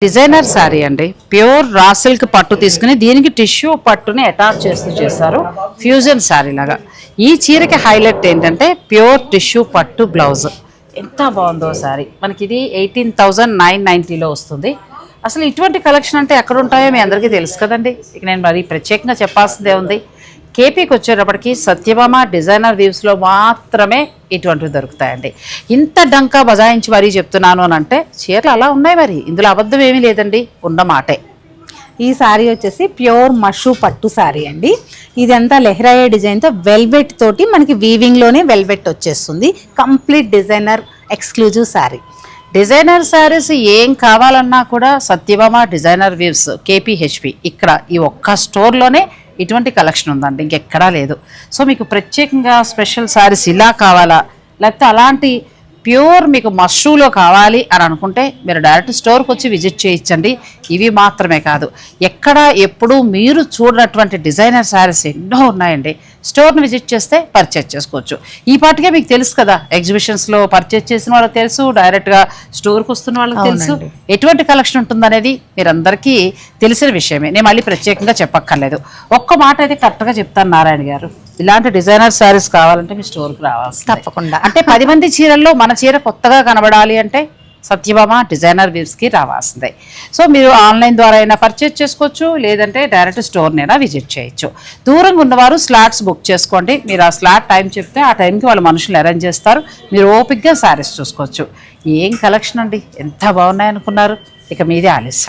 Designer sari అండి, pure raw silk పట్టు తీసుకుని దీనికి టిష్యూ పట్టుని అటాచ్ చేస్తూ చేస్తారు ఫ్యూజన్ శారీ లాగా. ఈ చీరకి హైలైట్ ఏంటంటే ప్యూర్ టిష్యూ పట్టు బ్లౌజ్. ఎంత బాగుందో శారీ. మనకి ఇది 18,990లో వస్తుంది. అసలు ఇటువంటి కలెక్షన్ అంటే ఎక్కడ ఉంటాయో మీ అందరికీ తెలుసు కదండి. ఇక నేను మరి ప్రత్యేకంగా చెప్పాల్సిందే ఉంది. కేపీకి వచ్చేటప్పటికి సత్యభామ డిజైనర్ వీవ్స్లో మాత్రమే ఇటువంటివి దొరుకుతాయండి. ఇంత డంకా బజాయించి మరీ చెప్తున్నాను అని అంటే చీరలు అలా ఉన్నాయి, మరి ఇందులో అబద్ధం ఏమీ లేదండి, ఉన్న మాటే. ఈ శారీ వచ్చేసి ప్యూర్ మషూ పట్టు శారీ అండి. ఇదంతా లెహ్రాయే డిజైన్తో వెల్వెట్ తోటి మనకి వీవింగ్లోనే వెల్వెట్ వచ్చేస్తుంది. Complete designer exclusive sari. Designer saris ఏం కావాలన్నా కూడా సత్యభామ డిజైనర్ వీవ్స్ కేపీహెచ్పి ఇక్కడ ఈ ఒక్క స్టోర్లోనే ఇటువంటి కలెక్షన్ ఉందండి, ఇంకెక్కడా లేదు. సో మీకు ప్రత్యేకంగా స్పెషల్ శారీస్ ఇలా కావాలా, లేకపోతే అలాంటి ప్యూర్ మీకు మష్రూలో కావాలి అని అనుకుంటే మీరు డైరెక్ట్ స్టోర్కి వచ్చి విజిట్ చేయించండి. ఇవి మాత్రమే కాదు, ఎక్కడ ఎప్పుడు మీరు చూడనటువంటి డిజైనర్ శారీస్ ఎన్నో ఉన్నాయండి. స్టోర్ని విజిట్ చేస్తే పర్చేజ్ చేసుకోవచ్చు. ఈ పాటికే మీకు తెలుసు కదా, ఎగ్జిబిషన్స్లో పర్చేజ్ చేసిన వాళ్ళకి తెలుసు, డైరెక్ట్గా స్టోర్కి వస్తున్న వాళ్ళకి తెలుసు ఎటువంటి కలెక్షన్ ఉంటుందనేది మీరందరికీ తెలిసిన విషయమే. నేను మళ్ళీ ప్రత్యేకంగా చెప్పక్కర్లేదు. ఒక్క మాట అయితే కరెక్ట్గా చెప్తాను నారాయణ గారు, ఇలాంటి డిజైనర్ శారీస్ కావాలంటే మీ స్టోర్కి రావాలి తప్పకుండా. అంటే 10 మంది చీరల్లో మన చీర కొత్తగా కనబడాలి అంటే సత్యభామ డిజైనర్ వీవ్స్కి రావాల్సిందే. సో మీరు ఆన్లైన్ ద్వారా అయినా పర్చేజ్ చేసుకోవచ్చు, లేదంటే డైరెక్ట్ స్టోర్నైనా విజిట్ చేయొచ్చు. దూరంగా ఉన్నవారు స్లాట్స్ బుక్ చేసుకోండి. మీరు ఆ స్లాట్ టైం చెప్తే ఆ టైంకి వాళ్ళు మనుషులు అరేంజ్ చేస్తారు. మీరు ఓపిక్గా శారీస్ చూసుకోవచ్చు. ఏం కలెక్షన్ అండి, ఎంత బాగున్నాయనుకున్నారు. ఇక మీదే ఆలస్యం.